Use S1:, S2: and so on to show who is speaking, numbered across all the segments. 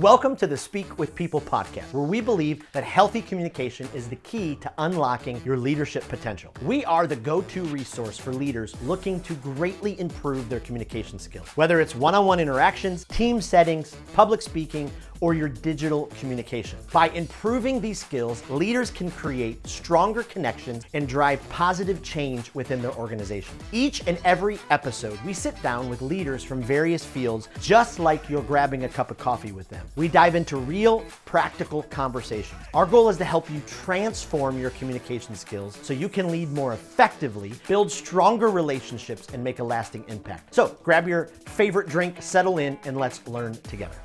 S1: Welcome to the Speak with People podcast, where we believe that healthy communication is the key to unlocking your leadership potential. We are the go-to resource for leaders looking to greatly improve their communication skills, whether it's one-on-one interactions, team settings, public speaking, or your digital communication. By improving these skills, leaders can create stronger connections and drive positive change within their organization. Each and every episode, we sit down with leaders from various fields, just like you're grabbing a cup of coffee with them. We dive into real, practical conversations. Our goal is to help you transform your communication skills so you can lead more effectively, build stronger relationships, and make a lasting impact. So grab your favorite drink, settle in, and let's learn together.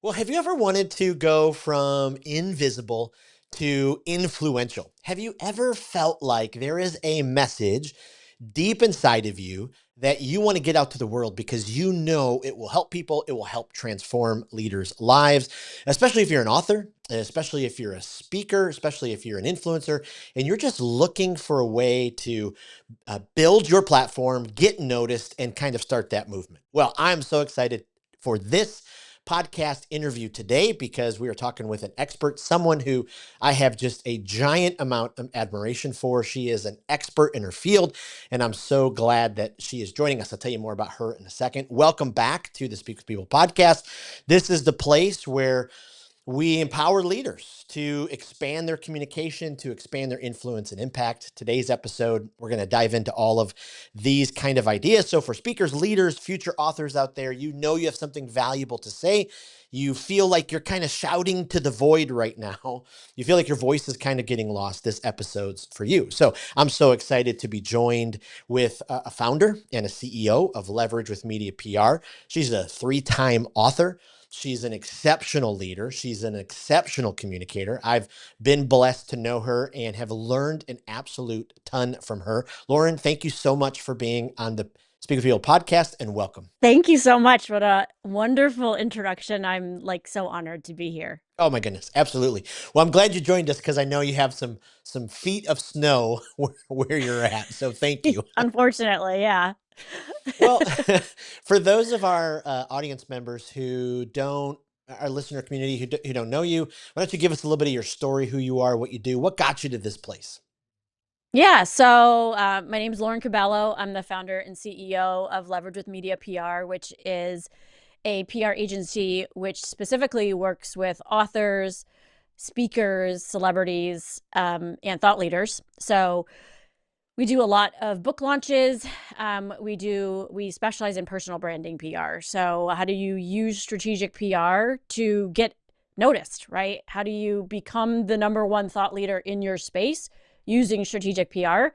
S1: Well, have you ever wanted to go from invisible to influential? Have you ever felt like there is a message deep inside of you that you want to get out to the world because you know it will help people, it will help transform leaders' lives, especially if you're an author, especially if you're a speaker, especially if you're an influencer, and you're just looking for a way to build your platform, get noticed, and kind of start that movement? Well, I'm so excited for this podcast interview today because we are talking with an expert, someone who I have just a giant amount of admiration for. She is an expert in her field, and I'm so glad that she is joining us. I'll tell you more about her in a second. Welcome back to the Speak with People podcast. This is the place where we empower leaders to expand their communication, to expand their influence and impact. Today's episode, we're going to dive into all of these kind of ideas. So for speakers, leaders, future authors out there, you know you have something valuable to say. You feel like you're kind of shouting to the void right now. You feel like your voice is kind of getting lost. This episode's for you. So I'm so excited to be joined with a founder and a CEO of Leverage with Media PR. She's a 3-time author. She's an exceptional leader. She's an exceptional communicator. I've been blessed to know her and have learned an absolute ton from her. Lauren, thank you so much for being on the Speak with People podcast, and welcome.
S2: Thank you so much. What a wonderful introduction. I'm so honored to be here.
S1: Oh my goodness, absolutely. Well, I'm glad you joined us because I know you have some feet of snow where you're at. So thank you.
S2: Unfortunately, yeah.
S1: Well, for those of our audience members who don't, our listener community who don't know you, why don't you give us a little bit of your story, who you are, what you do, what got you to this place?
S2: Yeah, so my name is Lauren Cobello. I'm the founder and CEO of Leverage with Media PR, which is a PR agency which specifically works with authors, speakers, celebrities, and thought leaders. So we do a lot of book launches. We specialize in personal branding PR. So how do you use strategic PR to get noticed, right? How do you become the number one thought leader in your space using strategic PR?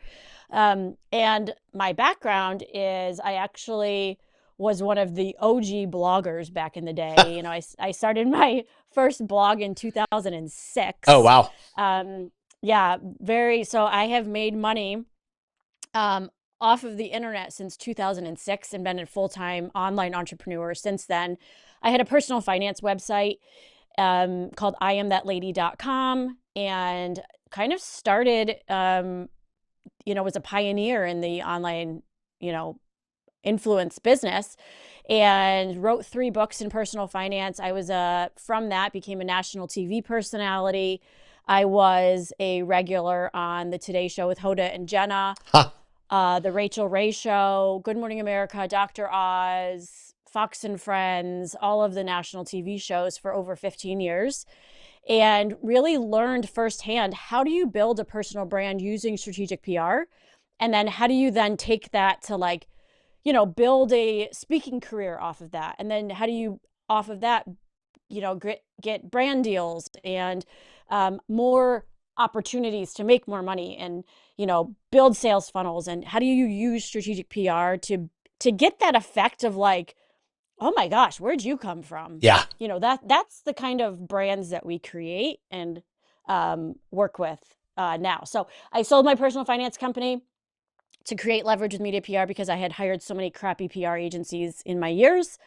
S2: And my background is I actually was one of the OG bloggers back in the day. I started my first blog in 2006.
S1: Oh, wow.
S2: So I have made money off of the internet since 2006 and been a full-time online entrepreneur since then. I had a personal finance website called iamthatlady.com and kind of started, was a pioneer in the online, influence business, and wrote 3 books in personal finance. I was from that became a national TV personality. I was a regular on the Today Show with Hoda and Jenna. The Rachel Ray Show, Good Morning America, Dr. Oz, Fox and Friends, all of the national TV shows for over 15 years, and really learned firsthand, how do you build a personal brand using strategic PR? And then how do you then take that to build a speaking career off of that? And then how do you, off of that, get brand deals and more opportunities to make more money and build sales funnels? And how do you use strategic PR to get that effect of oh my gosh, where'd you come from?
S1: Yeah.
S2: That's the kind of brands that we create and work with now. So I sold my personal finance company to create Leverage with Media PR because I had hired so many crappy PR agencies in my years,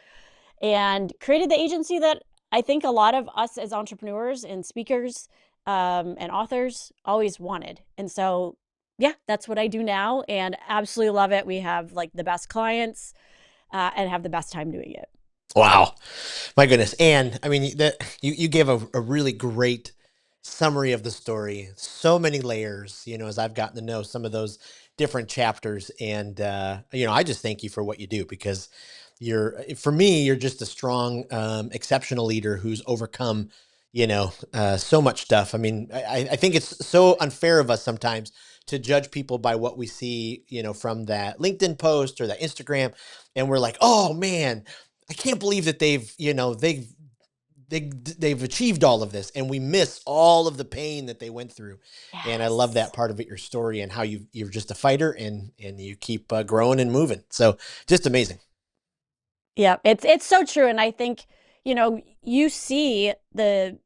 S2: and created the agency that I think a lot of us as entrepreneurs and speakers and authors always wanted. And so, yeah, that's what I do now, and absolutely love it. We have the best clients and have the best time doing it.
S1: Wow. My goodness. And I mean, you gave a really great summary of the story. So many layers, as I've gotten to know some of those different chapters. And, I just thank you for what you do because for me, you're just a strong, exceptional leader who's overcome, so much stuff. I mean, I think it's so unfair of us sometimes to judge people by what we see, from that LinkedIn post or that Instagram. And we're like, oh man, I can't believe that they've achieved all of this, and we miss all of the pain that they went through. And I love that
S2: Yes.
S1: part of it, your story, and how you're just a fighter, and you keep growing and moving. So just amazing.
S2: Yeah, it's so true. And I think, you see the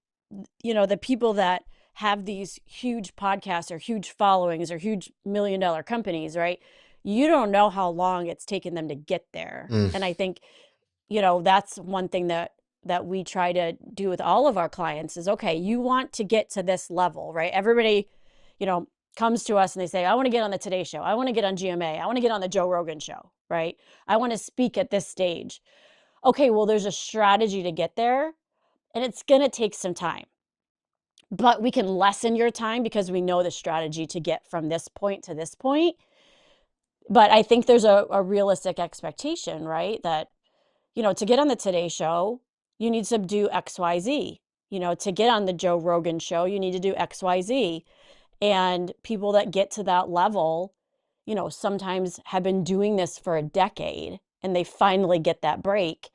S2: people that have these huge podcasts or huge followings or huge million-dollar companies, right? You don't know how long it's taken them to get there.
S1: Mm,
S2: And I think, that's one thing that we try to do with all of our clients is, okay, you want to get to this level, right? Everybody, you know, comes to us and they say, I want to get on the Today Show. I want to get on GMA. I want to get on the Joe Rogan show, right? I want to speak at this stage. Okay, well, there's a strategy to get there, and it's going to take some time. But we can lessen your time because we know the strategy to get from this point to this point. But I think there's a realistic expectation, right? That, to get on the Today Show, you need to do XYZ. To get on the Joe Rogan show, you need to do XYZ. And people that get to that level, sometimes have been doing this for a decade and they finally get that break.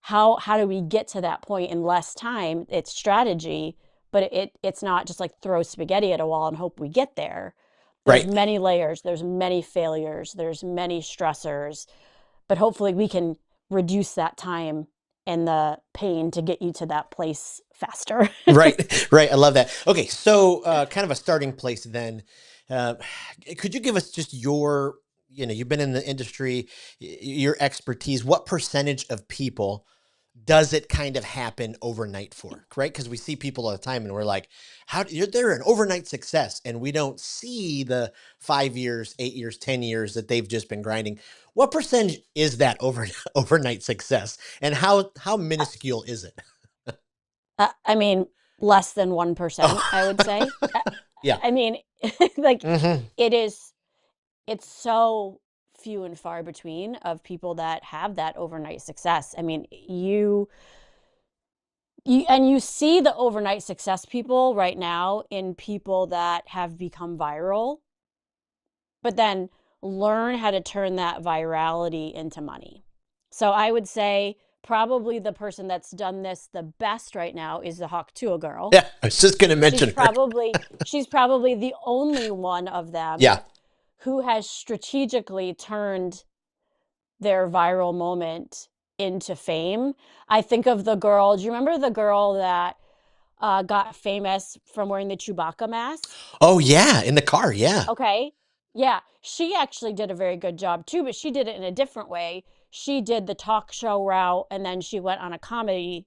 S2: How do we get to that point in less time? It's strategy, but it's not just like throw spaghetti at a wall and hope we get there. There's
S1: right.
S2: many layers, there's many failures, there's many stressors, but hopefully we can reduce that time and the pain to get you to that place faster.
S1: Right, right. I love that. Okay, so kind of a starting place then. Uh, could you give us just you've been in the industry, your expertise. What percentage of people does it kind of happen overnight for? Right? Because we see people all the time, and we're like, they're an overnight success, and we don't see the 5 years, 8 years, 10 years that they've just been grinding. What percentage is that overnight success, and how minuscule is it?
S2: I mean, less than 1%, I would
S1: Oh,
S2: say.
S1: yeah.
S2: I mean, like,
S1: Hmm.
S2: it is, it's so few and far between of people that have that overnight success. I mean, you see the overnight success people right now in people that have become viral, but then learn how to turn that virality into money. So I would say probably the person that's done this the best right now is the Hawk Tuah girl.
S1: Yeah, I was just going to
S2: She's
S1: mention her.
S2: probably she's probably the only one of them
S1: Yeah.
S2: who has strategically turned their viral moment into fame. I think of the girl. Do you remember the girl that got famous from wearing the Chewbacca mask?
S1: Oh, yeah, in the car. Yeah.
S2: Okay. Yeah, she actually did a very good job too, but she did it in a different way. She did the talk show route and then she went on a comedy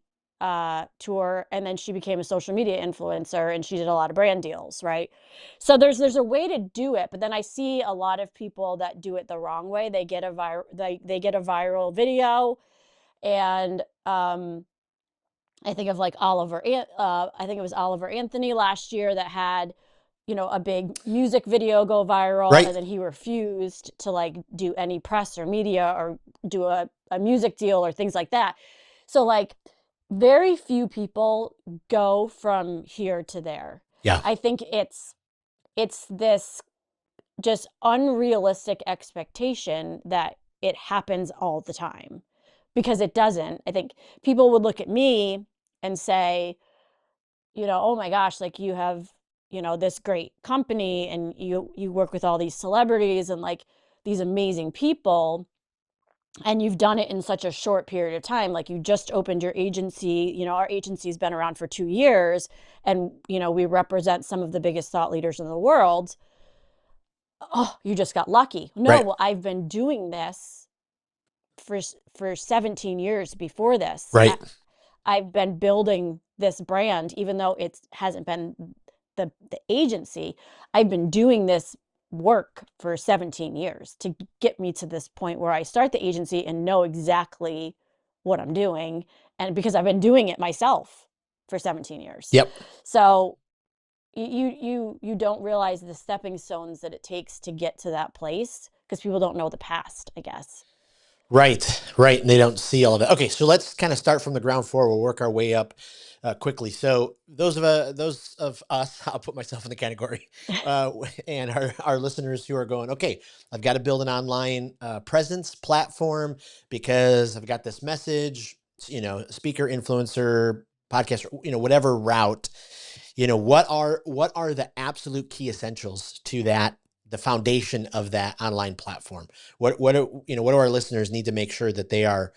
S2: tour and then she became a social media influencer and she did a lot of brand deals, right? So there's a way to do it, but then I see a lot of people that do it the wrong way. They get a viral video and I think of like I think it was Oliver Anthony last year that had, a big music video go viral
S1: Right.
S2: and then he refused to like do any press or media or do a music deal or things like that. So like very few people go from here to there.
S1: Yeah.
S2: I think it's this just unrealistic expectation that it happens all the time because it doesn't. I think people would look at me and say, oh my gosh, like you have, this great company and you work with all these celebrities and like these amazing people and you've done it in such a short period of time. Like you just opened your agency, our agency's been around for 2 years and, we represent some of the biggest thought leaders in the world. Oh, you just got lucky. No,
S1: Right.
S2: well, I've been doing this for for 17 years before this.
S1: Right.
S2: I've been building this brand, even though it hasn't been the agency. I've been doing this work for 17 years to get me to this point where I start the agency and know exactly what I'm doing, and because I've been doing it myself for 17 years.
S1: Yep.
S2: So you don't realize the stepping stones that it takes to get to that place because people don't know the past, I guess.
S1: Right, right. And they don't see all of it. Okay, so let's kind of start from the ground floor. We'll work our way up quickly. So those of us, I'll put myself in the category, and our listeners who are going, okay, I've got to build an online presence platform because I've got this message, speaker, influencer, podcast, whatever route. What are the absolute key essentials to that, the foundation of that online platform? What do our listeners need to make sure that they are,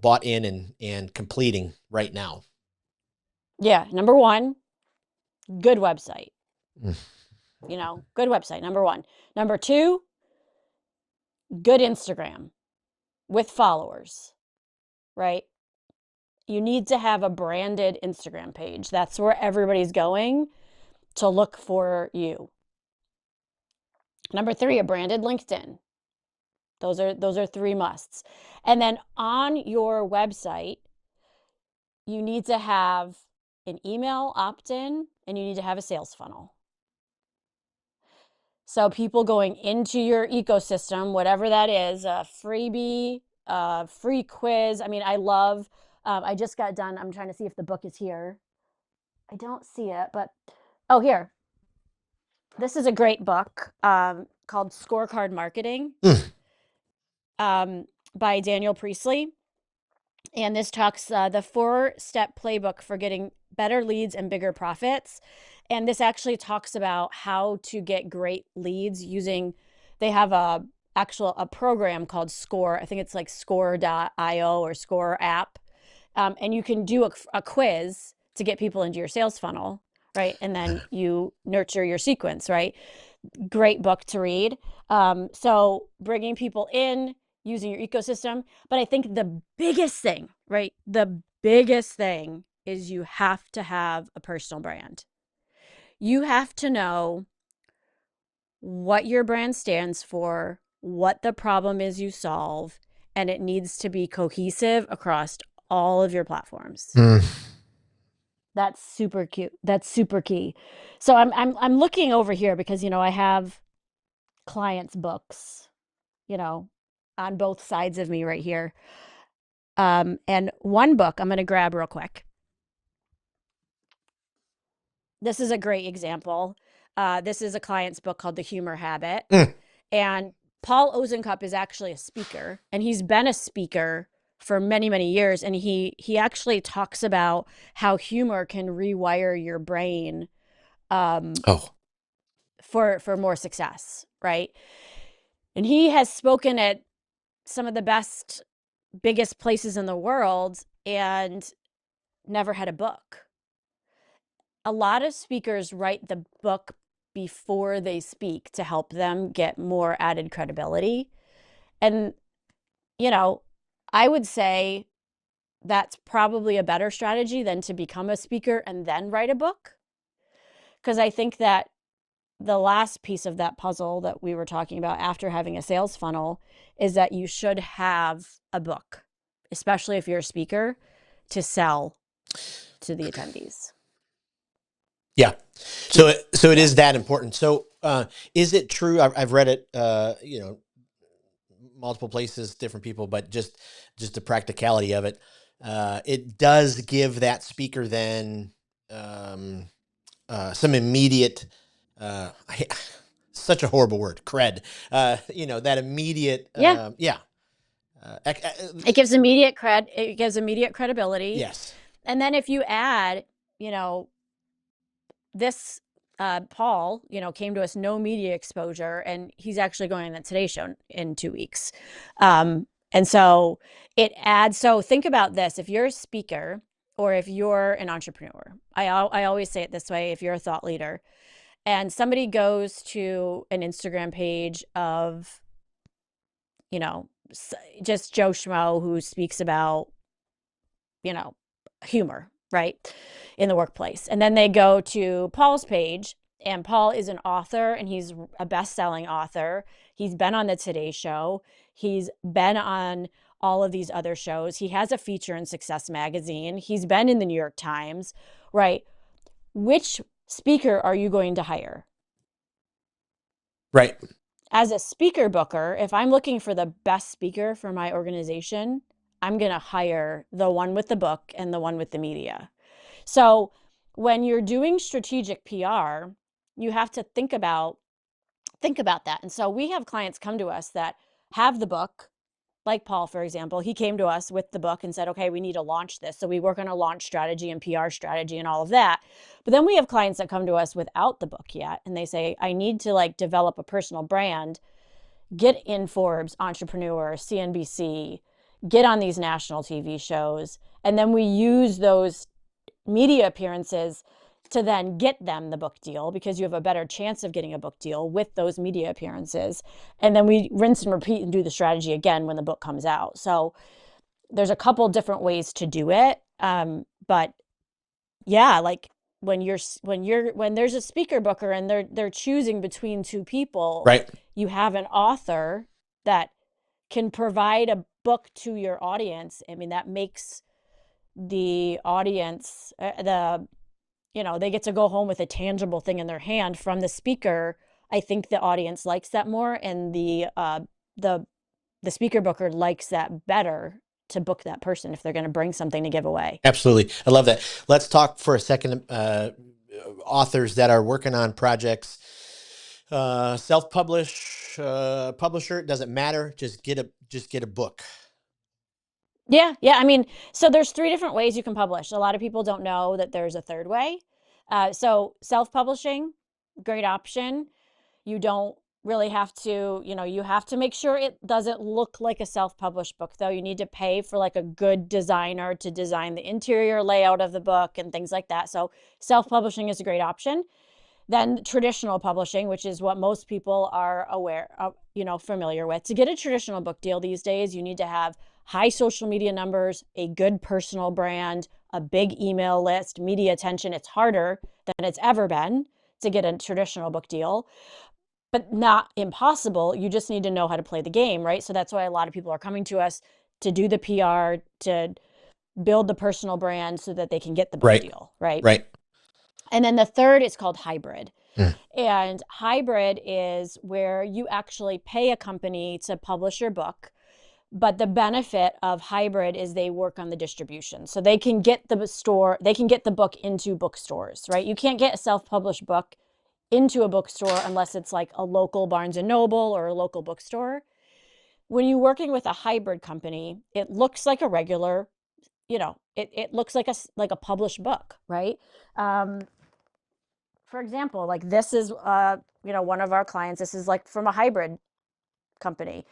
S1: bought in and completing right now?
S2: Yeah, number one, good website.
S1: Mm.
S2: Good website, number one. Number two, good Instagram with followers, right? You need to have a branded Instagram page. That's where everybody's going to look for you. Number three, a branded LinkedIn. Those are three musts. And then on your website, you need to have an email opt-in and you need to have a sales funnel. So people going into your ecosystem, whatever that is, a freebie, a free quiz. I mean, I just got done. I'm trying to see if the book is here. I don't see it, but oh, here. This is a great book called Scorecard Marketing
S1: Mm.
S2: by Daniel Priestley. And this talks the 4-step playbook for getting better leads and bigger profits. And this actually talks about how to get great leads using, they have a program called Score. I think it's like score.io or Score app. And you can do a quiz to get people into your sales funnel, right? And then you nurture your sequence, right? Great book to read. So bringing people in, using your ecosystem. But I think the biggest thing, right? The biggest thing is you have to have a personal brand. You have to know what your brand stands for, what the problem is you solve, and it needs to be cohesive across all of your platforms.
S1: Mm.
S2: That's super cute. That's super key. So I'm looking over here because I have clients' books, you know, on both sides of me right here. And one book I'm going to grab real quick. This is a great example. This is a client's book called The Humor Habit.
S1: Mm.
S2: And Paul Ozenkup is actually a speaker, and he's been a speaker for many, many years. And he actually talks about how humor can rewire your brain
S1: Oh,
S2: for more success, right? And he has spoken at some of the best, biggest places in the world and never had a book. A lot of speakers write the book before they speak to help them get more added credibility. And, you know, I would say that's probably a better strategy than to become a speaker and then write a book. Because I think that the last piece of that puzzle that we were talking about after having a sales funnel is that you should have a book, especially if you're a speaker, to sell to the attendees.
S1: yeah. So it
S2: Yeah.
S1: is that important. So is it true? I've read it, multiple places, different people, but just the practicality of it. It does give that speaker then um, some immediate, uh, such a horrible word, cred. That immediate,
S2: Yeah.
S1: yeah.
S2: It gives immediate credibility.
S1: Yes.
S2: And then if you add, you know, this Paul, came to us no media exposure, and he's actually going on the Today Show in 2 weeks. And so it adds. So think about this: if you're a speaker or if you're an entrepreneur, I always say it this way: if you're a thought leader, and somebody goes to an Instagram page of, you know, just Joe Schmo who speaks about, you know, humor, right, in the workplace. And then they go to Paul's page, and Paul is an author, and he's a best-selling author. He's been on the Today Show. He's been on all of these other shows. He has a feature in Success Magazine. He's been in the New York Times, right? Which speaker are you going to hire?
S1: Right.
S2: As a speaker booker, if I'm looking for the best speaker for my organization, I'm going to hire the one with the book and the one with the media. So when you're doing strategic PR, you have to think about that. And so we have clients come to us that have the book, like Paul, for example. He came to us with the book and said, okay, we need to launch this. So we work on a launch strategy and PR strategy and all of that. But then we have clients that come to us without the book yet. And they say, I need to like develop a personal brand, get in Forbes, Entrepreneur, CNBC, get on these national TV shows. And then we use those media appearances to then get them the book deal, because you have a better chance of getting a book deal with those media appearances. And then we rinse and repeat and do the strategy again when the book comes out. So there's a couple different ways to do it. But yeah, like when there's a speaker booker and they're choosing between two people,
S1: Right.
S2: you have an author that can provide a book to your audience. I mean, that makes the audience they get to go home with a tangible thing in their hand from the speaker. I think the audience likes that more, and the speaker booker likes that better to book that person if they're going to bring something to give away.
S1: Absolutely. I love that. Let's talk for a second. Authors that are working on projects, self-publish, publisher, it doesn't matter. Just get a book.
S2: Yeah. I mean, so there's three different ways you can publish. A lot of people don't know that there's a third way. So self-publishing, great option. You don't really have to, you have to make sure it doesn't look like a self-published book, though. You need to pay for like a good designer to design the interior layout of the book and things like that. So self-publishing is a great option. Then traditional publishing, which is what most people are aware of, familiar with. To get a traditional book deal these days, you need to have high social media numbers, a good personal brand, a big email list, media attention. It's harder than it's ever been to get a traditional book deal, but not impossible. You just need to know how to play the game, right? So that's why a lot of people are coming to us to do the PR, to build the personal brand so that they can get the book
S1: Right.
S2: deal, right?
S1: Right.
S2: And then the third is called hybrid.
S1: Mm.
S2: And hybrid is where you actually pay a company to publish your book. But the benefit of hybrid is they work on the distribution. So they can get the book into bookstores, right? You can't get a self-published book into a bookstore unless it's like a local Barnes and Noble or a local bookstore. When you're working with a hybrid company, it looks like a regular, it looks like a published book, right? Um, for example, like this is one of our clients. This is like from a hybrid company.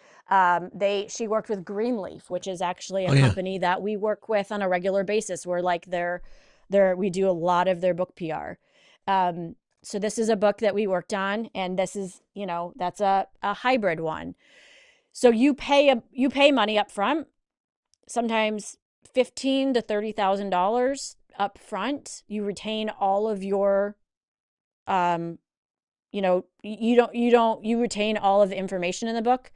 S2: She worked with Greenleaf, which is actually
S1: Oh
S2: a
S1: yeah.
S2: company that we work with on a regular basis. We're like we do a lot of their book PR. So this is a book that we worked on, and this is that's a hybrid one. So you pay money up front, sometimes $15,000 to $30,000 up front. You retain all of your you retain all of the information in the book.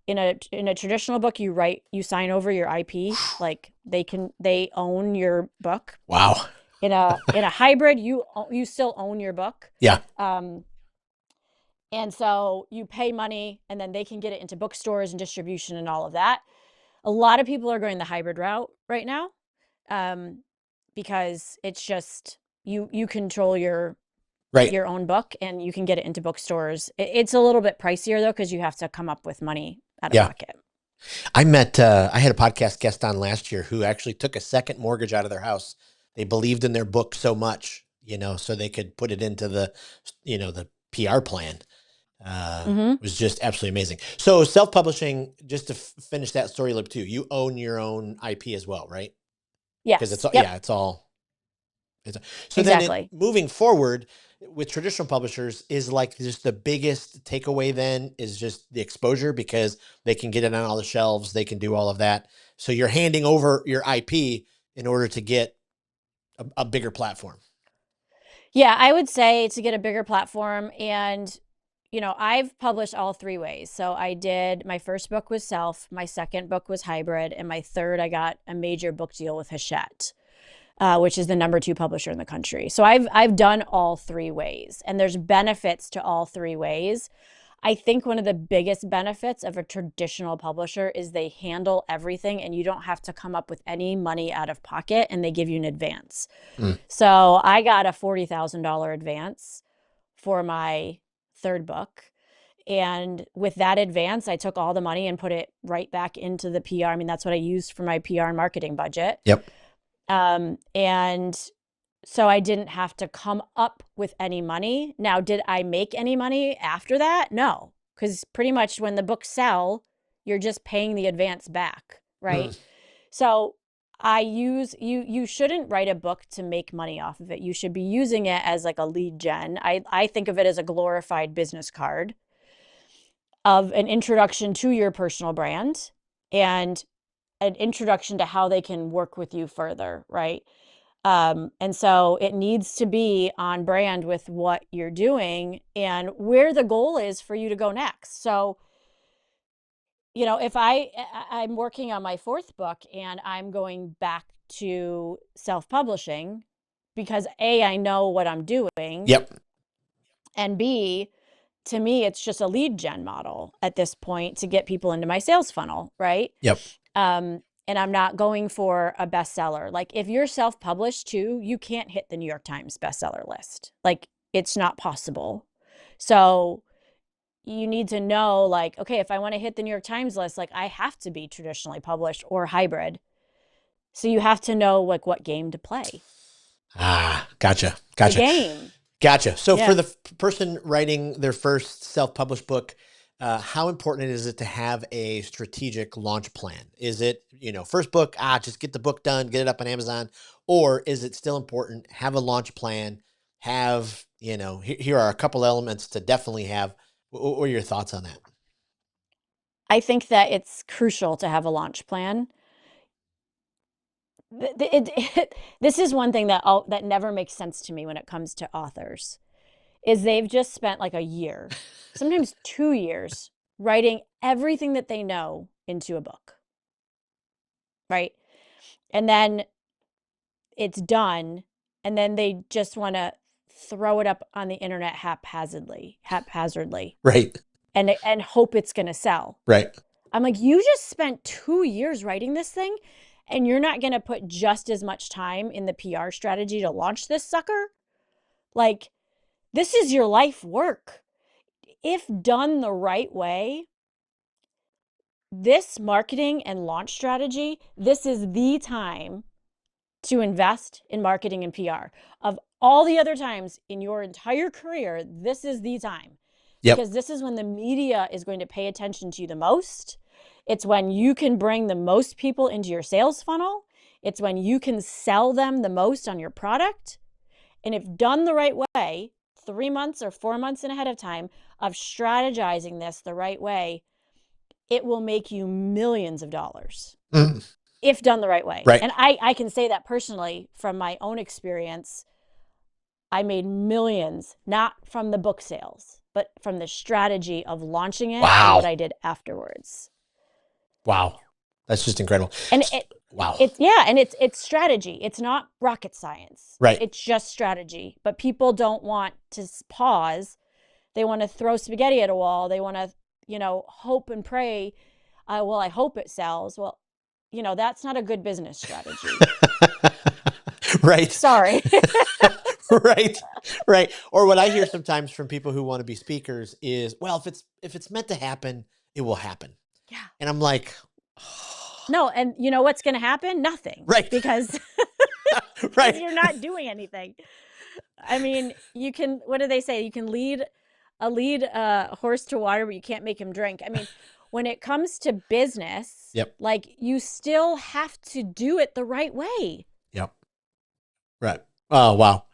S2: In a traditional book, you sign over your IP, like they own your book.
S1: Wow.
S2: In a hybrid, you still own your book.
S1: Yeah.
S2: And so you pay money, and then they can get it into bookstores and distribution and all of that. A lot of people are going the hybrid route right now, because it's just you control
S1: Right.
S2: your own book and you can get it into bookstores. It's a little bit pricier though, because you have to come up with money out of
S1: Yeah.
S2: pocket.
S1: I had a podcast guest on last year who actually took a second mortgage out of their house. They believed in their book so much, so they could put it into the PR plan.
S2: Mm-hmm.
S1: Was just absolutely amazing. So self-publishing, just to finish that story loop too, you own your own IP as well, right? Because
S2: Yes. Yep.
S1: so then
S2: Exactly.
S1: moving forward with traditional publishers is like just the biggest takeaway then is just the exposure, because they can get it on all the shelves. They can do all of that. So you're handing over your IP in order to get a bigger platform.
S2: Yeah, I would say to get a bigger platform, and I've published all three ways. So my first book was self, my second book was hybrid, and my third, I got a major book deal with Hachette, which is the #2 publisher in the country. So I've done all three ways, and there's benefits to all three ways. I think one of the biggest benefits of a traditional publisher is they handle everything and you don't have to come up with any money out of pocket, and they give you an advance.
S1: Mm.
S2: So I got a $40,000 advance for my third book. And with that advance, I took all the money and put it right back into the PR. I mean, that's what I used for my PR and marketing budget.
S1: Yep.
S2: And so I didn't have to come up with any money. Now, did I make any money after that? No, because pretty much when the books sell, you're just paying the advance back, right?
S1: Mm.
S2: So you shouldn't write a book to make money off of it. You should be using it as like a lead gen. I think of it as a glorified business card of an introduction to your personal brand and an introduction to how they can work with you further, right? And so it needs to be on brand with what you're doing and where the goal is for you to go next. So, if I'm working on my fourth book and I'm going back to self-publishing because A, I know what I'm doing,
S1: Yep.
S2: and B, to me, it's just a lead gen model at this point to get people into my sales funnel, right?
S1: Yep.
S2: And I'm not going for a bestseller. Like if you're self-published too, you can't hit the New York Times bestseller list. Like it's not possible. So you need to know like, okay, if I want to hit the New York Times list, like I have to be traditionally published or hybrid. So you have to know like what game to play.
S1: Gotcha.
S2: The game.
S1: Gotcha. So
S2: Yeah.
S1: for the person writing their first self-published book, how important is it to have a strategic launch plan? Is it, first book, just get the book done, get it up on Amazon, or is it still important, have a launch plan, have, here are a couple elements to definitely have. What are your thoughts on that?
S2: I think that it's crucial to have a launch plan. This is one thing that never makes sense to me when it comes to authors is they've just spent like a year, sometimes 2 years, writing everything that they know into a book, right? And then it's done, and then they just want to throw it up on the internet haphazardly,
S1: Right.
S2: and hope it's going to sell.
S1: Right.
S2: I'm like, you just spent 2 years writing this thing, and you're not going to put just as much time in the PR strategy to launch this sucker? Like, this is your life work. If done the right way, this marketing and launch strategy, this is the time to invest in marketing and PR. Of all the other times in your entire career, this is the time.
S1: Yep.
S2: Because this is when the media is going to pay attention to you the most. It's when you can bring the most people into your sales funnel. It's when you can sell them the most on your product. And if done the right way, 3 months or 4 months ahead of time of strategizing this the right way, it will make you millions of dollars if done the right way.
S1: Right.
S2: And I can say that personally from my own experience. I made millions, not from the book sales, but from the strategy of launching it and what I did afterwards.
S1: Wow. That's just incredible.
S2: And
S1: wow.
S2: It's strategy. It's not rocket science.
S1: Right.
S2: It's just strategy. But people don't want to pause. They want to throw spaghetti at a wall. They want to, hope and pray. Well, I hope it sells. Well, that's not a good business strategy.
S1: Right.
S2: Sorry.
S1: Right. Or what I hear sometimes from people who want to be speakers is, well, if it's meant to happen, it will happen.
S2: Yeah.
S1: And I'm like,
S2: no. And you know what's going to happen? Nothing.
S1: Right.
S2: Because
S1: right.
S2: You're not doing anything. I mean, what do they say? You can lead a horse to water, but you can't make him drink. I mean, when it comes to business,
S1: yep.
S2: like you still have to do it the right way.
S1: Yep. Right. Oh, wow.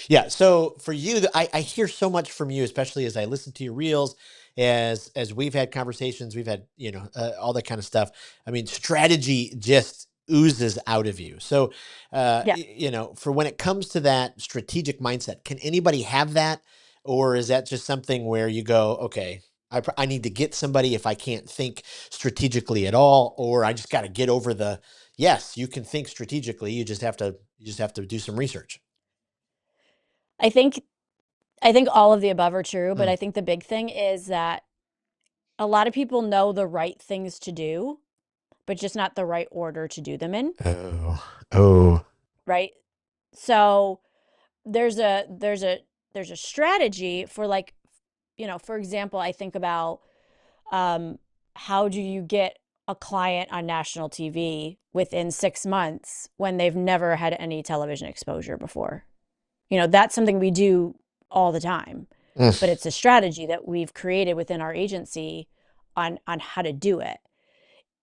S1: Yeah. So for you, I hear so much from you, especially as I listen to your reels, as we've had conversations, we've had, all that kind of stuff. I mean, strategy just oozes out of you. So, for when it comes to that strategic mindset, can anybody have that? Or is that just something where you go, okay, I need to get somebody if I can't think strategically at all, or I just got to get over the, yes, you can think strategically. You just have to do some research.
S2: I think I think all of the above are true, but
S1: Mm.
S2: I think the big thing is that a lot of people know the right things to do, but just not the right order to do them in,
S1: Oh, oh,
S2: right? So there's a there's a there's a strategy for, like, for example, I think about, um, how do you get a client on national TV within 6 months when they've never had any television exposure before? That's something we do all the time, but
S1: mm,
S2: it's a strategy that we've created within our agency on how to do it.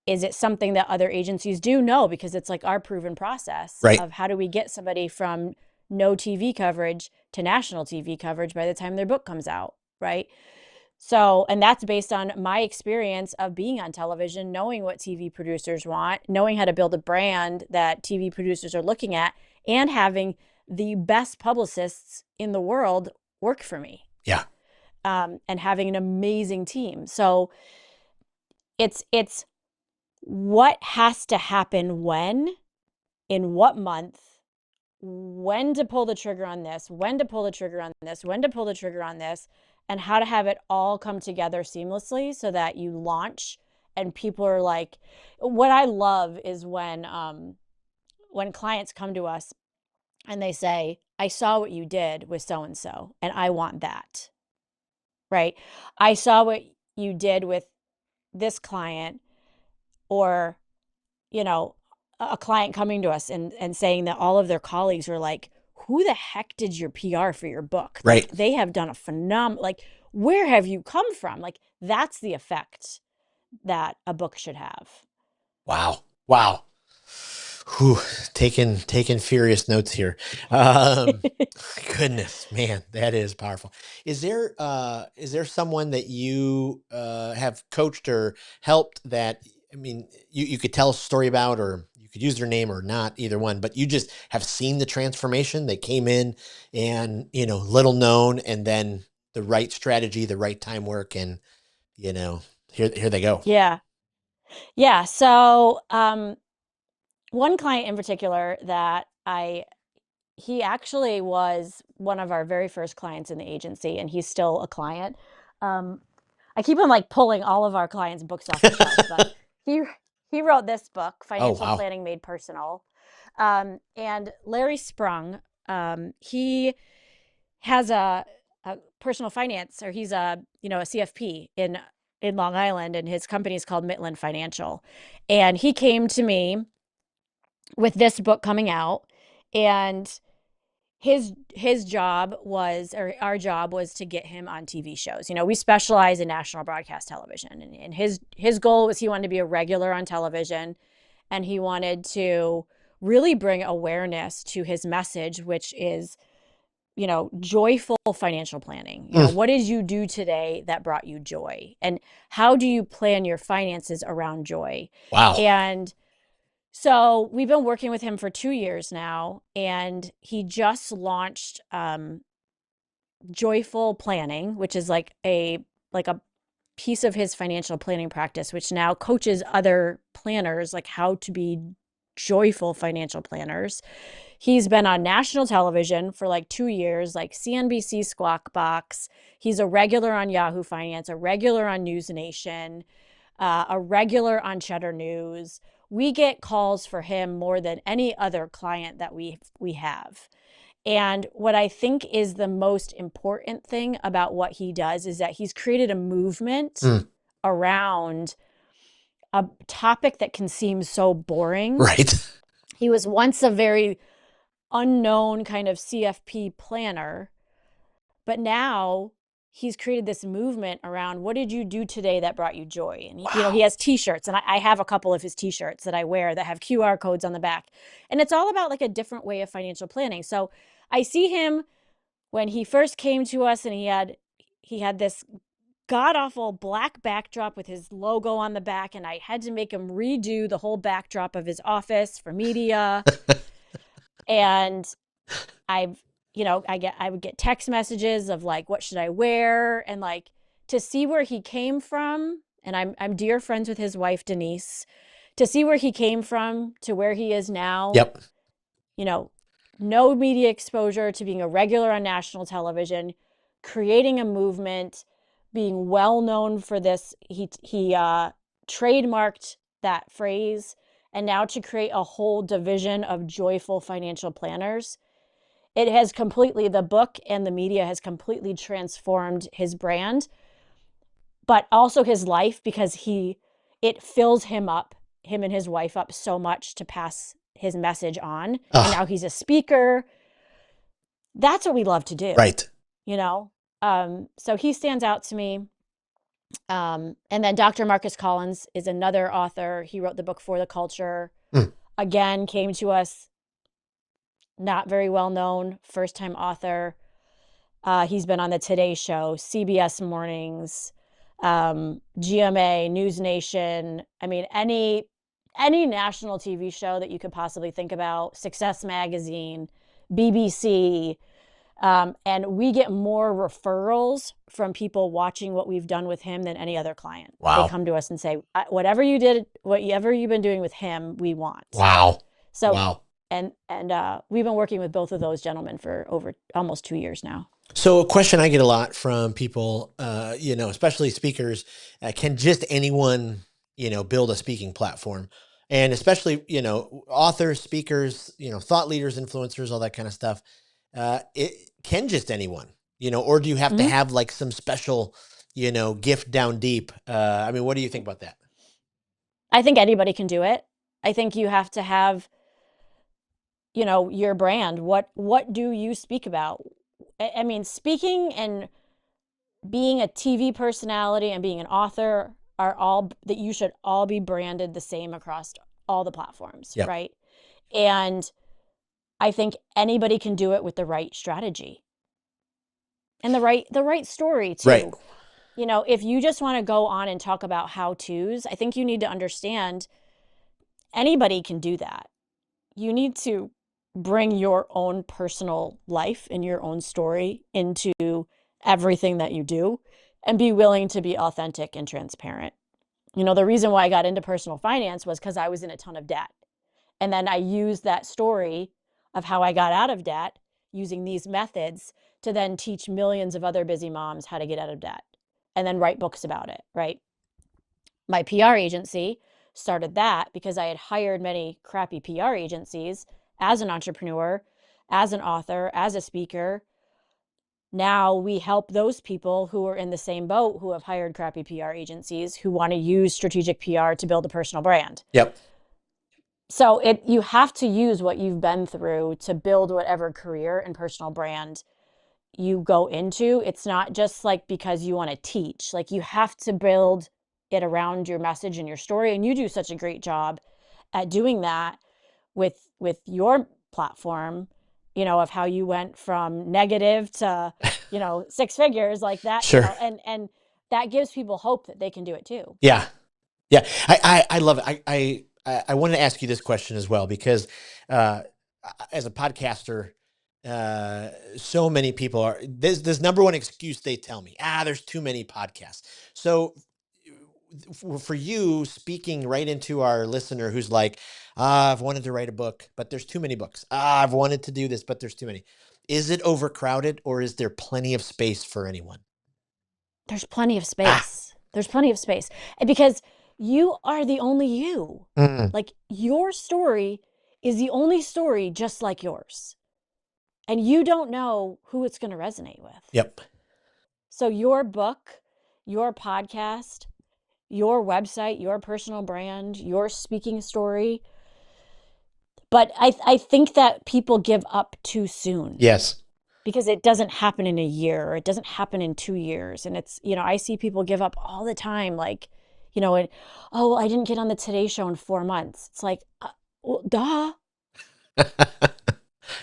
S2: Is it something that other agencies do? No, because it's like our proven process
S1: right.
S2: of how do we get somebody from no TV coverage to national TV coverage by the time their book comes out, right? So, and that's based on my experience of being on television, knowing what TV producers want, knowing how to build a brand that TV producers are looking at, and having the best publicists in the world work for me,
S1: Yeah.
S2: and having an amazing team. So it's what has to happen when, in what month, when to pull the trigger on this, when to pull the trigger on this, when to pull the trigger on this, and how to have it all come together seamlessly so that you launch and people are like, what I love is when clients come to us and they say, I saw what you did with so and so, and I want that, right? I saw what you did with this client, or you know, a client coming to us and saying that all of their colleagues are like, who the heck did your PR for your book? Like,
S1: Right.
S2: they have done a phenomenal, like, where have you come from? Like, that's the effect that a book should have.
S1: Wow. Wow. Whew, taking furious notes here. Um, Goodness, man, that is powerful. Is there someone that you have coached or helped that, I mean, you could tell a story about, or you could use their name or not, either one, but you just have seen the transformation. They came in and, little known, and then the right strategy, the right time work, and you know, here they go.
S2: Yeah. Yeah. So, one client in particular that he actually was one of our very first clients in the agency, and he's still a client. Um, I keep on like pulling all of our clients' books off the shelf, but he he wrote this book,
S1: Oh,
S2: Financial
S1: wow.
S2: Planning Made Personal. And Larry Sprung, he has a personal finance, or he's a CFP in Long Island, and his company is called Midland Financial. And he came to me with this book coming out, and his job was, or our job was, to get him on TV shows. We specialize in national broadcast television, and his goal was he wanted to be a regular on television, and he wanted to really bring awareness to his message, which is, joyful financial planning.
S1: Mm,
S2: What did you do today that brought you joy? And how do you plan your finances around joy?
S1: wow.
S2: And so we've been working with him for 2 years now, and he just launched Joyful Planning, which is like a piece of his financial planning practice, which now coaches other planners like how to be joyful financial planners. He's been on national television for like 2 years, like CNBC Squawk Box. He's a regular on Yahoo Finance, a regular on News Nation, a regular on Cheddar News. We get calls for him more than any other client that we have. And what I think is the most important thing about what he does is that he's created a movement
S1: Mm,
S2: around a topic that can seem so boring.
S1: right.
S2: He was once a very unknown kind of CFP planner, but now he's created this movement around, what did you do today that brought you joy? And he
S1: Wow.
S2: has t-shirts, and I have a couple of his t-shirts that I wear that have QR codes on the back. And it's all about like a different way of financial planning. So I see him when he first came to us, and he had this god awful black backdrop with his logo on the back, and I had to make him redo the whole backdrop of his office for media. And I've I would get text messages of like, what should I wear? And like to see where he came from. And I'm dear friends with his wife, Denise, to see where he came from to where he is now,
S1: Yep.
S2: you know, no media exposure to being a regular on national television, creating a movement, being well known for this. He trademarked that phrase, and now to create a whole division of joyful financial planners. It has completely, the book and the media has completely transformed his brand, but also his life, because it fills him up, him and his wife up so much to pass his message on. And
S1: Ah,
S2: now he's a speaker. That's what we love to do,
S1: right.
S2: you know? So he stands out to me. And then Dr. Marcus Collins is another author. He wrote the book For the Culture.
S1: Mm.
S2: Again, came to us not very well known, first time author. He's been on the Today Show, CBS Mornings, GMA, News Nation. I mean, any national TV show that you could possibly think about, Success Magazine, BBC. And we get more referrals from people watching what we've done with him than any other client. They
S1: Wow.
S2: come to us and say, whatever you did, whatever you've been doing with him, we want.
S1: Wow.
S2: So,
S1: Wow.
S2: and we've been working with both of those gentlemen for over almost 2 years now.
S1: So a question I get a lot from people, especially speakers, can just anyone, build a speaking platform? And especially, authors, speakers, thought leaders, influencers, all that kind of stuff. It can just anyone, or do you have to
S2: Mm-hmm.
S1: have like some special, gift down deep? I mean, what do you think about that?
S2: I think anybody can do it. I think you have to have, your brand. What do you speak about? I mean, speaking and being a TV personality and being an author are all that you should all be branded the same across all the platforms,
S1: Yep.
S2: right? And I think anybody can do it with the right strategy and the right story
S1: Right.
S2: too. If you just want to go on and talk about how to's, I think you need to understand anybody can do that. You need to bring your own personal life and your own story into everything that you do and be willing to be authentic and transparent. The reason why I got into personal finance was because I was in a ton of debt. And then I used that story of how I got out of debt using these methods to then teach millions of other busy moms how to get out of debt and then write books about it, right? My PR agency started that because I had hired many crappy PR agencies as an entrepreneur, as an author, as a speaker. Now we help those people who are in the same boat, who have hired crappy PR agencies, who want to use strategic PR to build a personal brand.
S1: Yep.
S2: So you have to use what you've been through to build whatever career and personal brand you go into. It's not just like because you want to teach. Like, you have to build it around your message and your story, and you do such a great job at doing that with your platform, of how you went from negative to, six figures like that,
S1: Sure.
S2: and that gives people hope that they can do it too.
S1: Yeah. Yeah. I love it. I wanted to ask you this question as well, because uh, as a podcaster, so many people are this number one excuse they tell me, there's too many podcasts. So for you, speaking right into our listener who's like, I've wanted to write a book, but there's too many books. I've wanted to do this, but there's too many. Is it overcrowded, or is there plenty of space for anyone?
S2: There's plenty of
S1: Ah.
S2: space. There's plenty of space. And because you are the only you.
S1: Mm.
S2: Like, your story is the only story just like yours. And you don't know who it's going to resonate with.
S1: Yep.
S2: So your book, your podcast, your website, your personal brand, your speaking story. But I think that people give up too soon,
S1: Yes.
S2: because it doesn't happen in a year, or it doesn't happen in 2 years. And it's, I see people give up all the time. Like, and, oh, I didn't get on the Today Show in 4 months. It's like, well, duh.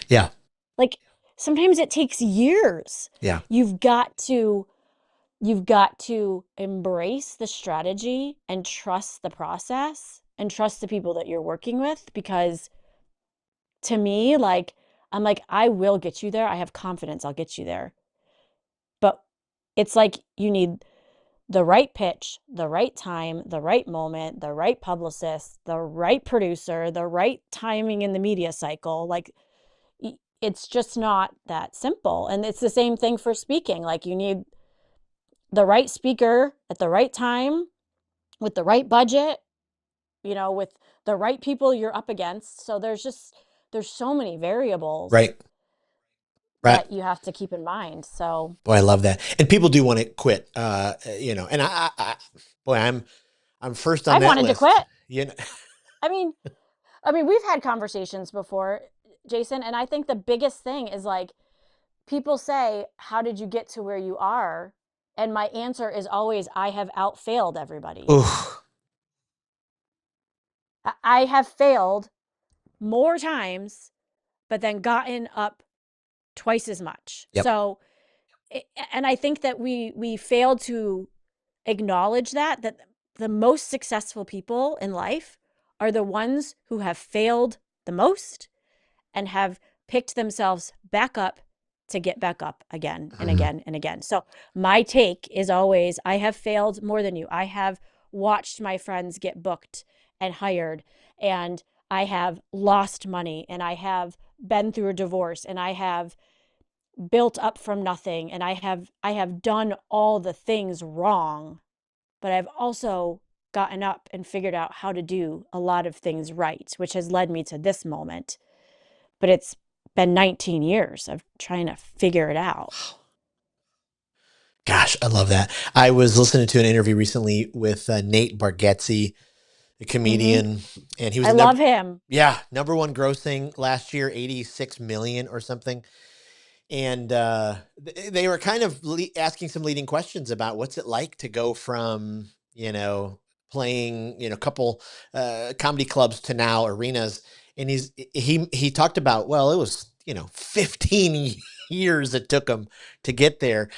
S1: Yeah.
S2: Like, sometimes it takes years.
S1: Yeah.
S2: You've got to embrace the strategy and trust the process and trust the people that you're working with. Because to me, like, I'm like, I will get you there. I have confidence I'll get you there. But it's like you need the right pitch, the right time, the right moment, the right publicist, the right producer, the right timing in the media cycle. Like, it's just not that simple. And it's the same thing for speaking. Like, you need the right speaker at the right time with the right budget, with the right people you're up against. So there's so many variables
S1: Right. Right.
S2: that you have to keep in mind. So
S1: Boy, I love that. And people do want to quit, and boy, I'm first on
S2: I've
S1: that
S2: wanted to
S1: list.
S2: quit.
S1: You know,
S2: I mean, we've had conversations before, Jason, and I think the biggest thing is like people say, "How did you get to where you are?" And my answer is always, "I have outfailed everybody.
S1: ooh,
S2: I have failed more times, but then gotten up twice as much."
S1: yep.
S2: So, and I think that we fail to acknowledge that the most successful people in life are the ones who have failed the most and have picked themselves back up to get back up again and
S1: Mhm.
S2: again and again. So my take is always, I have failed more than you. I have watched my friends get booked and hired, and I have lost money, and I have been through a divorce, and I have built up from nothing, and I have done all the things wrong, but I've also gotten up and figured out how to do a lot of things right, which has led me to this moment. But it's been 19 years of trying to figure it out.
S1: Gosh, I love that. I was listening to an interview recently with Nate Bargatze, a
S2: Mm-hmm.
S1: comedian, and he was
S2: I
S1: a
S2: love him.
S1: number one grossing last year, 86 million or something. And they were kind of asking some leading questions about what's it like to go from playing a couple comedy clubs to now arenas. And he talked about, well, it was 15 years it took him to get there.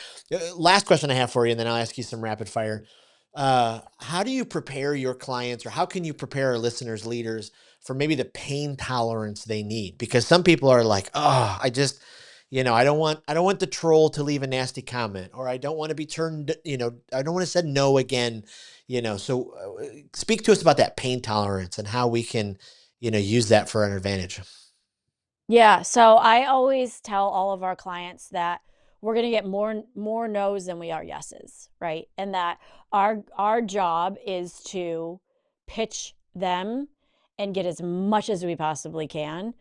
S1: Last question I have for you, and then I'll ask you some rapid fire. How do you prepare your clients, or how can you prepare our listeners, leaders, for maybe the pain tolerance they need? Because some people are like, oh, I don't want the troll to leave a nasty comment, or I don't want to be turned, I don't want to say no again, so speak to us about that pain tolerance and how we can, use that for our advantage.
S2: Yeah, so I always tell all of our clients that we're going to get more no's than we are yeses, right? And that our job is to pitch them and get as much as we possibly can.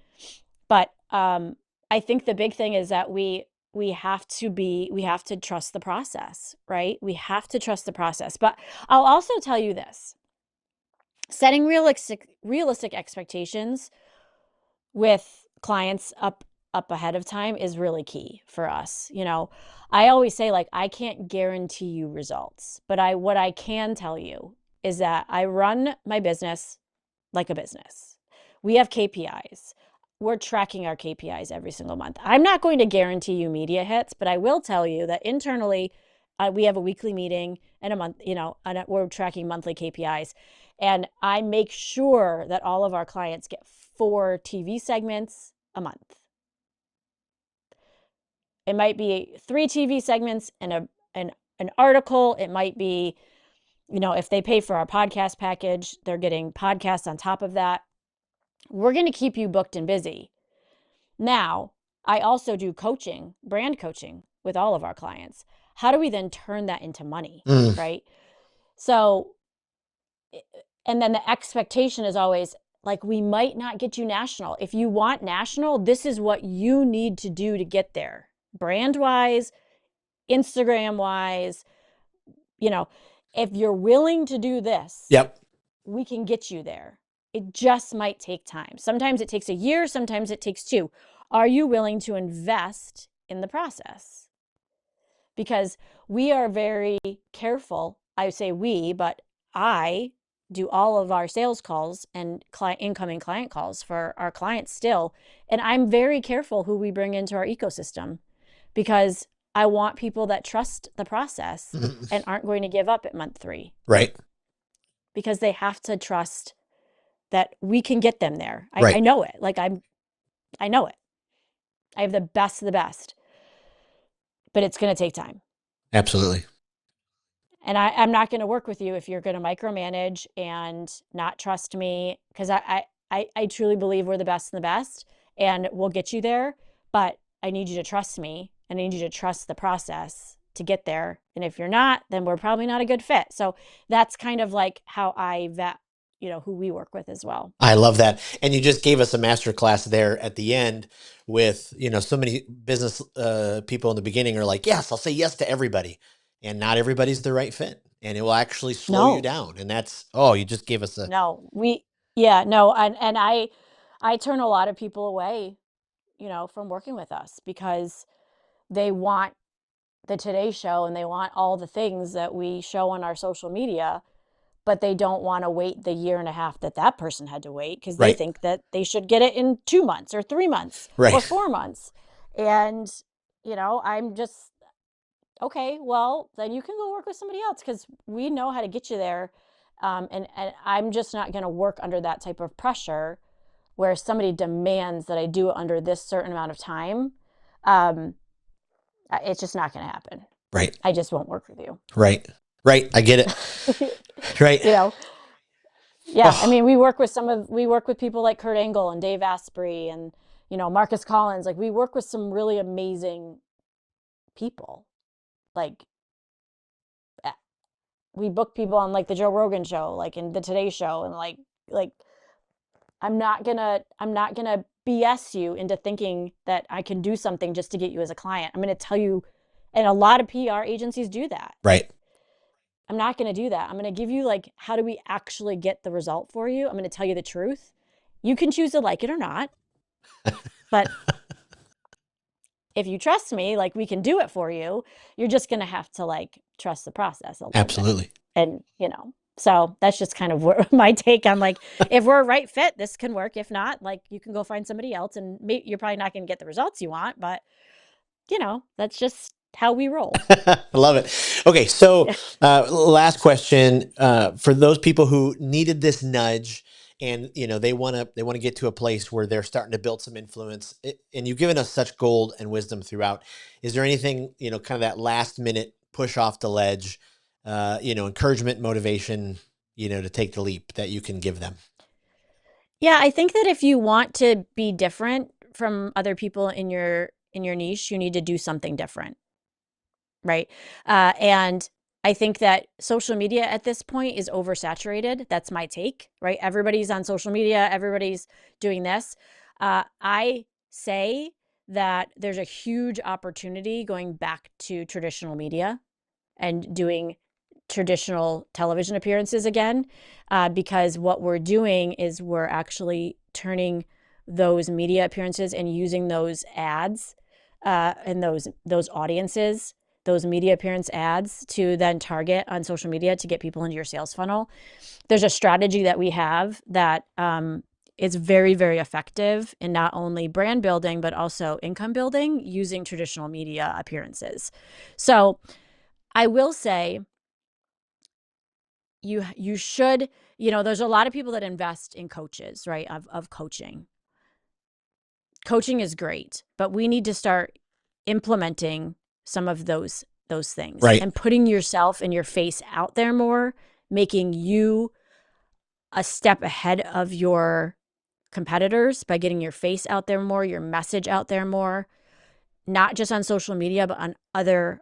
S2: But I think the big thing is that we have to trust the process, right? We have to trust the process. But I'll also tell you this: setting realistic expectations with clients up ahead of time is really key for us. I always say, like, I can't guarantee you results, but I what I can tell you is that I run my business like a business. We have KPIs. We're tracking our KPIs every single month. I'm not going to guarantee you media hits, but I will tell you that internally, we have a weekly meeting and a month, and we're tracking monthly KPIs. And I make sure that all of our clients get 4 TV segments a month. It might be 3 TV segments and an article. It might be, if they pay for our podcast package, they're getting podcasts on top of that. We're going to keep you booked and busy. Now, I also do coaching, brand coaching with all of our clients. How do we then turn that into money,
S1: Mm,
S2: right? So, and then the expectation is always like, we might not get you national. If you want national, this is what you need to do to get there, brand wise, Instagram wise. You know, if you're willing to do this,
S1: yep.
S2: we can get you there. It just might take time. Sometimes it takes a year, sometimes it takes 2. Are you willing to invest in the process? Because we are very careful. I say we, but I do all of our sales calls and incoming client calls for our clients still. And I'm very careful who we bring into our ecosystem, because I want people that trust the process
S1: Mm,
S2: and aren't going to give up at month 3,
S1: right.
S2: because they have to trust that we can get them there. I
S1: Right.
S2: know it. Like, I know it. I have the best of the best, but it's going to take time.
S1: Absolutely.
S2: And I'm not going to work with you if you're going to micromanage and not trust me, because I truly believe we're the best and the best, and we'll get you there. But I need you to trust me, and I need you to trust the process to get there. And if you're not, then we're probably not a good fit. So that's kind of like how I vet, who we work with as well.
S1: I love that. And you just gave us a master class there at the end with, so many business people in the beginning are like, yes, I'll say yes to everybody. And not everybody's the right fit. And it will actually slow you
S2: No,
S1: down. And that's, oh, you just gave us a,
S2: no, yeah, no. And I turn a lot of people away, from working with us because they want the Today Show and they want all the things that we show on our social media, but they don't want to wait the year and a half that that person had to wait because they
S1: right,
S2: think that they should get it in 2 months or 3 months or
S1: right,
S2: 4 months. And, I'm just, okay, well, then you can go work with somebody else because we know how to get you there. And I'm just not going to work under that type of pressure where somebody demands that I do it under this certain amount of time. Um, it's just not going to happen.
S1: right,
S2: I just won't work with you.
S1: right, right. I get it. Right.
S2: you know, yeah. I
S1: Oh,
S2: mean, we work with people like Kurt Angle and Dave Asprey and Marcus Collins. Like we work with some really amazing people. Like eh, we book people on like the Joe Rogan show, like in the Today Show, and like I'm not gonna BS you into thinking that I can do something just to get you as a client. I'm gonna tell you, and a lot of PR agencies do that.
S1: right.
S2: I'm not gonna do that. I'm gonna give you like how do we actually get the result for you. I'm gonna tell you the truth. You can choose to like it or not, but if you trust me, like we can do it for you. You're just gonna have to like trust the process a little bit,
S1: Absolutely.
S2: and so that's just kind of my take on like if we're a right fit, this can work. If not, like you can go find somebody else, and you're probably not going to get the results you want, but that's just how we roll.
S1: I love it. Okay, so last question for those people who needed this nudge, and they want to get to a place where they're starting to build some influence. And you've given us such gold and wisdom throughout. Is there anything kind of that last minute push off the ledge, encouragement, motivation, to take the leap that you can give them?
S2: Yeah, I think that if you want to be different from other people in your niche, you need to do something different, right? And I think that social media at this point is oversaturated. That's my take, right? Everybody's on social media, everybody's doing this. I say that there's a huge opportunity going back to traditional media and doing traditional television appearances again, because what we're doing is we're actually turning those media appearances and using those ads and those audiences, those media appearance ads to then target on social media to get people into your sales funnel. There's a strategy that we have that is very, very effective in not only brand building, but also income building using traditional media appearances. So I will say you should, there's a lot of people that invest in coaches, right? Of coaching. Coaching is great, but we need to start implementing some of those things
S1: Right.
S2: and putting yourself and your face out there more, making you a step ahead of your competitors by getting your face out there more, your message out there more, not just on social media, but on other,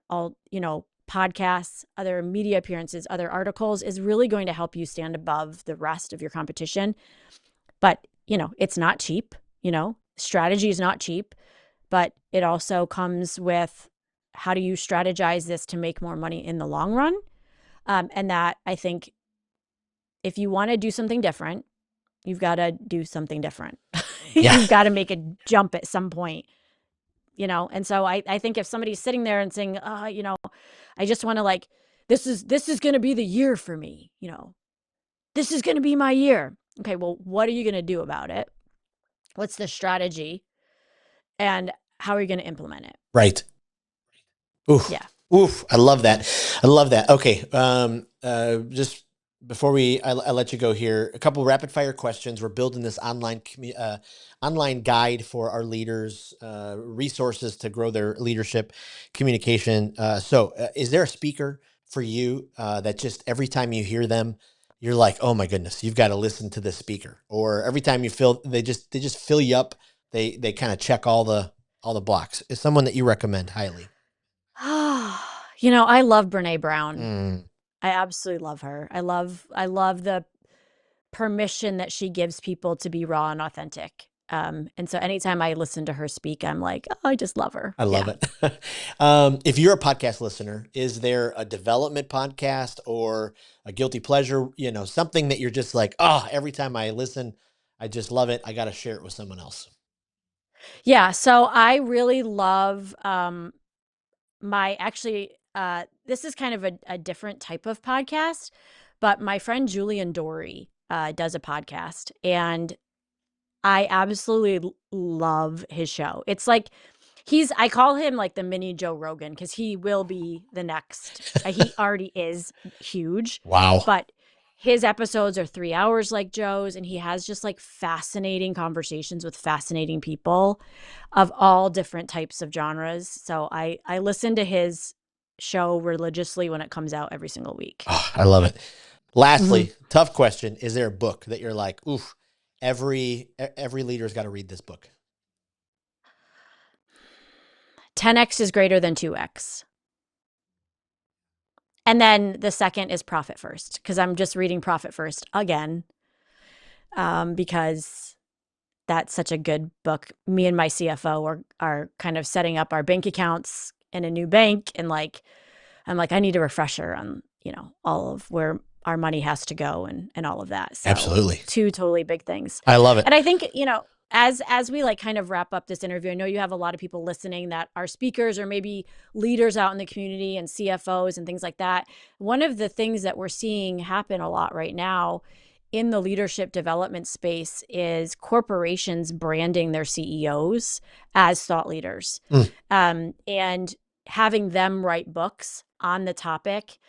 S2: podcasts, other media appearances, other articles is really going to help you stand above the rest of your competition. But, it's not cheap, strategy is not cheap, but it also comes with how do you strategize this to make more money in the long run? And that I think if you want to do something different, you've got to do something different.
S1: Yeah.
S2: You've got to make a jump at some point. And so I think if somebody's sitting there and saying, I just want to like, this is going to be the year for me, this is going to be my year. Okay, well, what are you going to do about it? What's the strategy? And how are you going to implement it?
S1: Right. Oof.
S2: Yeah.
S1: Oof. I love that. I love that. Okay. Just before I let you go here, a couple rapid fire questions. We're building this online guide for our leaders, resources to grow their leadership communication. Is there a speaker for you that just every time you hear them, you're like, oh my goodness, you've got to listen to this speaker, or every time you feel they just fill you up, they kind of check all the blocks. Is someone that you recommend highly?
S2: I love Brene Brown.
S1: Mm,
S2: I absolutely love her. I love the permission that she gives people to be raw and authentic. And so anytime I listen to her speak, I'm like, oh, I just love her.
S1: I love
S2: Yeah.
S1: it. If you're a podcast listener, is there a development podcast or a guilty pleasure, something that you're just like, oh, every time I listen, I just love it. I got to share it with someone else.
S2: Yeah. So I really love this is kind of a different type of podcast, but my friend Julian Dory does a podcast, and I absolutely love his show. It's like I call him like the mini Joe Rogan because he will be the next. He already is huge,
S1: Wow.
S2: but his episodes are 3 hours like Joe's, and he has just like fascinating conversations with fascinating people of all different types of genres. So I listen to his show religiously when it comes out every single week.
S1: Oh, I love it.
S2: Mhm.
S1: Lastly, tough question. Is there a book that you're like, oof, every leader's got to read this book?
S2: 10x is greater than 2x. And then the second is Profit First, because I'm just reading Profit First again, because that's such a good book. Me and my CFO are kind of setting up our bank accounts in a new bank, and like I'm like, I need a refresher on all of where our money has to go and all of that. So
S1: Absolutely.
S2: two totally big things.
S1: I love it.
S2: And I think as we like kind of wrap up this interview, I know you have a lot of people listening that are speakers or maybe leaders out in the community and CFOs and things like that. One of the things that we're seeing happen a lot right now in the leadership development space is corporations branding their CEOs as thought leaders,
S1: Mm.
S2: and having them write books on the topic,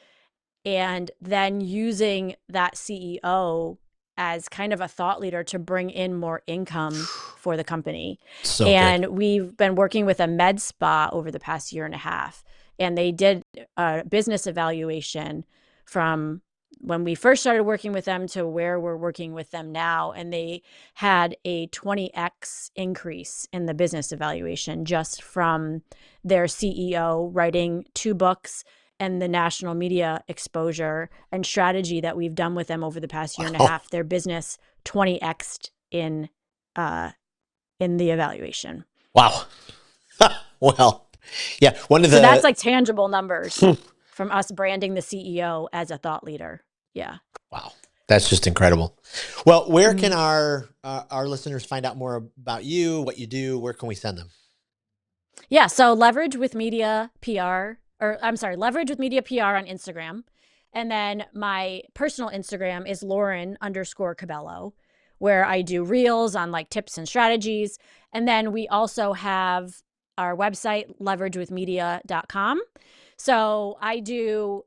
S2: and then using that CEO as kind of a thought leader to bring in more income for the company.
S1: So good.
S2: And we've been working with a med spa over the past year and a half, and they did a business evaluation from when we first started working with them to where we're working with them now, and they had a 20x increase in the business evaluation just from their CEO writing 2 books and the national media exposure and strategy that we've done with them over the past year and a
S1: Wow.
S2: half. Their business 20x'd uh in the evaluation.
S1: Wow. Well, yeah. One of
S2: So that's
S1: the
S2: like tangible numbers from us branding the CEO as a thought leader. Yeah.
S1: Wow, that's just incredible. Well, where can
S2: Mhm.
S1: our listeners find out more about you, what you do? Where can we send them?
S2: Yeah, so Leverage with Media PR, or I'm sorry, Leverage with Media PR on Instagram. And then my personal Instagram is Lauren_Cobello, where I do reels on like tips and strategies. And then we also have our website, leveragewithmedia.com. So I do,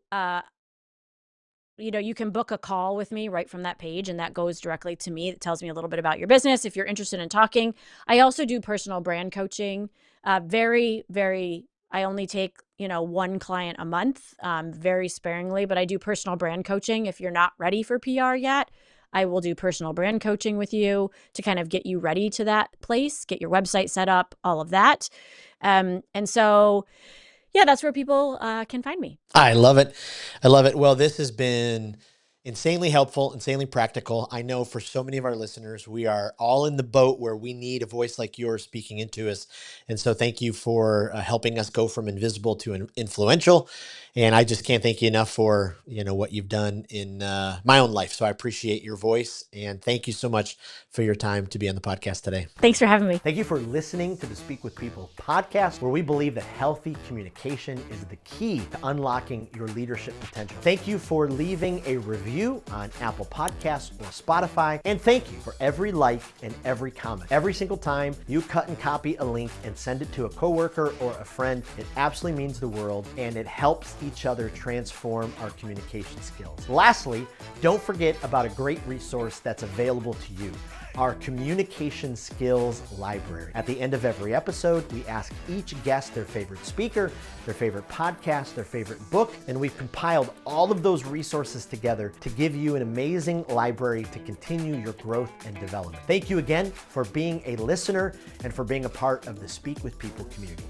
S2: you can book a call with me right from that page, and that goes directly to me. It tells me a little bit about your business if you're interested in talking. I also do personal brand coaching. Very, very, I only take, one client a month, very sparingly, but I do personal brand coaching. If you're not ready for PR yet, I will do personal brand coaching with you to kind of get you ready to that place, get your website set up, all of that. And so, yeah, that's where people can find me.
S1: I love it. I love it. Well, this has been insanely helpful, insanely practical. I know for so many of our listeners, we are all in the boat where we need a voice like yours speaking into us. And so thank you for helping us go from invisible to influential. And I just can't thank you enough for, what you've done in my own life. So I appreciate your voice, and thank you so much for your time to be on the podcast today.
S2: Thanks for having me.
S1: Thank you for listening to the Speak with People podcast, where we believe that healthy communication is the key to unlocking your leadership potential. Thank you for leaving a review review on Apple Podcasts or Spotify. And thank you for every like and every comment. Every single time you cut and copy a link and send it to a coworker or a friend, it absolutely means the world, and it helps each other transform our communication skills. Lastly, don't forget about a great resource that's available to you, our communication skills library. At the end of every episode, we ask each guest their favorite speaker, their favorite podcast, their favorite book, and we've compiled all of those resources together to give you an amazing library to continue your growth and development. Thank you again for being a listener and for being a part of the Speak with People community.